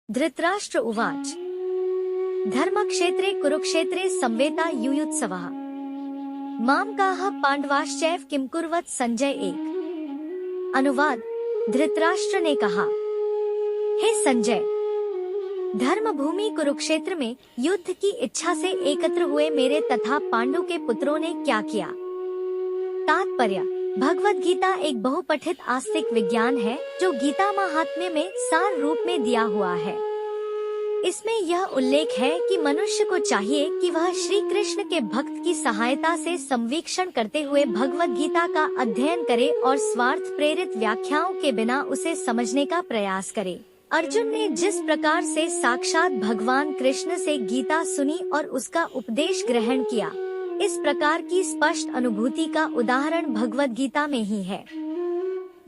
धृतराष्ट्र उवाच धर्मक्षेत्रे कुरुक्षेत्रे संवेता युयुत्सवः मामकाः पांडवाश्चैव किम कुर्वत संजय एक। अनुवाद। धृतराष्ट्र ने कहा, हे संजय, धर्म भूमि कुरुक्षेत्र में युद्ध की इच्छा से एकत्र हुए मेरे तथा पांडु के पुत्रों ने क्या किया। तात्पर्य: भगवद गीता एक बहुपठित आस्तिक विज्ञान है जो गीता महात्म्य में सार रूप में दिया हुआ है। इसमें यह उल्लेख है कि मनुष्य को चाहिए कि वह श्री कृष्ण के भक्त की सहायता से संवीक्षण करते हुए भगवद गीता का अध्ययन करे और स्वार्थ प्रेरित व्याख्याओं के बिना उसे समझने का प्रयास करे। अर्जुन ने जिस प्रकार से साक्षात भगवान कृष्ण से गीता सुनी और उसका उपदेश ग्रहण किया, इस प्रकार की स्पष्ट अनुभूति का उदाहरण भगवद गीता में ही है।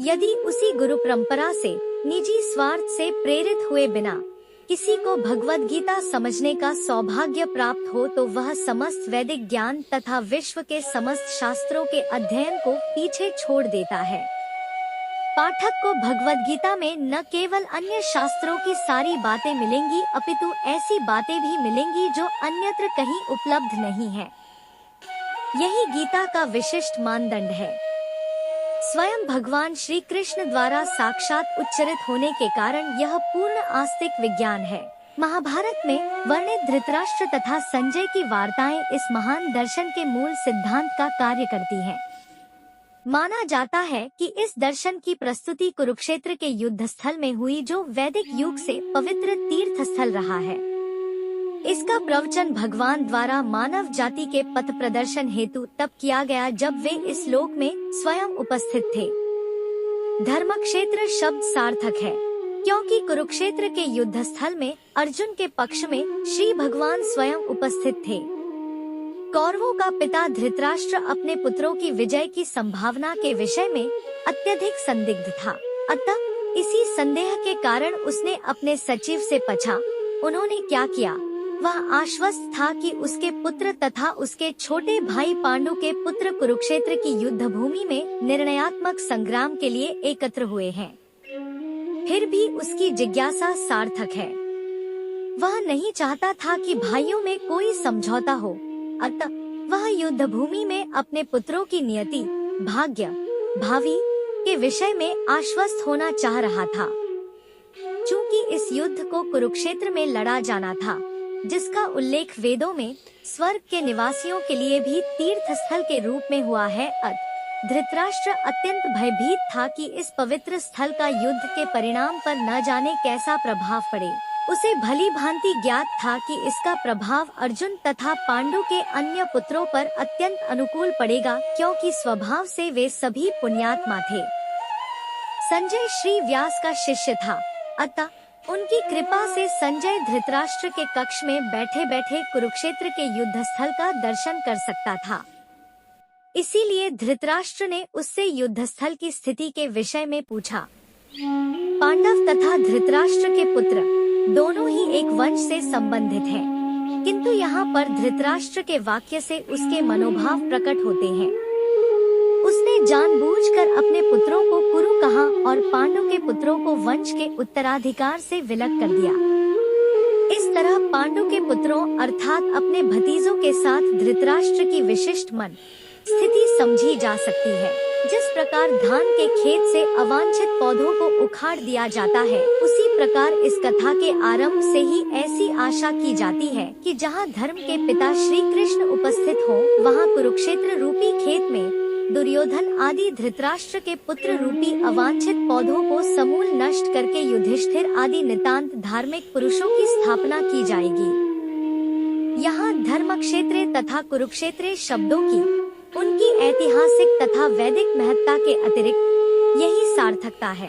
यदि उसी गुरु परंपरा से निजी स्वार्थ से प्रेरित हुए बिना किसी को भगवद गीता समझने का सौभाग्य प्राप्त हो तो वह समस्त वैदिक ज्ञान तथा विश्व के समस्त शास्त्रों के अध्ययन को पीछे छोड़ देता है। पाठक को भगवद गीता में न केवल अन्य शास्त्रों की सारी बातें मिलेंगी अपितु ऐसी बातें भी मिलेंगी जो अन्यत्र कहीं उपलब्ध नहीं है। यही गीता का विशिष्ट मानदंड है। स्वयं भगवान श्री कृष्ण द्वारा साक्षात उच्चरित होने के कारण यह पूर्ण आस्तिक विज्ञान है। महाभारत में वर्णित धृतराष्ट्र तथा संजय की वार्ताएं इस महान दर्शन के मूल सिद्धांत का कार्य करती हैं। माना जाता है कि इस दर्शन की प्रस्तुति कुरुक्षेत्र के युद्ध स्थल में हुई जो वैदिक युग से पवित्र तीर्थ स्थल रहा है। इसका प्रवचन भगवान द्वारा मानव जाति के पथ प्रदर्शन हेतु तब किया गया जब वे इस लोक में स्वयं उपस्थित थे। धर्मक्षेत्र शब्द सार्थक है क्योंकि कुरुक्षेत्र के युद्ध स्थल में अर्जुन के पक्ष में श्री भगवान स्वयं उपस्थित थे। कौरवों का पिता धृतराष्ट्र अपने पुत्रों की विजय की संभावना के विषय में अत्यधिक संदिग्ध था। अतः इसी संदेह के कारण उसने अपने सचिव से पूछा। उन्होंने क्या किया? वह आश्वस्त था कि उसके पुत्र तथा उसके छोटे भाई पांडु के पुत्र कुरुक्षेत्र की युद्ध भूमि में निर्णयात्मक संग्राम के लिए एकत्र हुए हैं। फिर भी उसकी जिज्ञासा सार्थक है। वह नहीं चाहता था कि भाइयों में कोई समझौता हो, अतः वह युद्ध भूमि में अपने पुत्रों की नियति, भाग्य, भावी के विषय में आश्वस्त होना चाह रहा था। चूँकि इस युद्ध को कुरुक्षेत्र में लड़ा जाना था, जिसका उल्लेख वेदों में स्वर्ग के निवासियों के लिए भी तीर्थ स्थल के रूप में हुआ है, धृतराष्ट्र अत्यंत भयभीत था कि इस पवित्र स्थल का युद्ध के परिणाम पर न जाने कैसा प्रभाव पड़े। उसे भली भांति ज्ञात था कि इसका प्रभाव अर्जुन तथा पांडु के अन्य पुत्रों पर अत्यंत अनुकूल पड़ेगा क्योंकि स्वभाव से वे सभी पुण्यात्मा थे। संजय श्री व्यास का शिष्य था, अतः उनकी कृपा से संजय धृतराष्ट्र के कक्ष में बैठे बैठे कुरुक्षेत्र के युद्ध स्थल का दर्शन कर सकता था। इसीलिए धृतराष्ट्र ने उससे युद्ध स्थल की स्थिति के विषय में पूछा। पांडव तथा धृतराष्ट्र के पुत्र दोनों ही एक वंश से संबंधित हैं, किंतु यहाँ पर धृतराष्ट्र के वाक्य से उसके मनोभाव प्रकट होते हैं। उसने जानबूझकर अपने पुत्रों को कुरु कहा और पांडु के पुत्रों को वंश के उत्तराधिकार से विलग कर दिया। इस तरह पांडु के पुत्रों अर्थात अपने भतीजों के साथ धृतराष्ट्र की विशिष्ट मन स्थिति समझी जा सकती है। जिस प्रकार धान के खेत से अवांछित पौधों को उखाड़ दिया जाता है, उसी प्रकार इस कथा के आरंभ से ही ऐसी आशा की जाती है कि जहाँ धर्म के पिता श्री कृष्ण उपस्थित हो, वहाँ कुरुक्षेत्र रूपी खेत में दुर्योधन आदि धृतराष्ट्र के पुत्र रूपी अवांछित पौधों को समूल नष्ट करके युधिष्ठिर आदि नितांत धार्मिक पुरुषों की स्थापना की जाएगी। यहाँ धर्मक्षेत्रे तथा कुरुक्षेत्रे शब्दों की उनकी ऐतिहासिक तथा वैदिक महत्ता के अतिरिक्त यही सार्थकता है।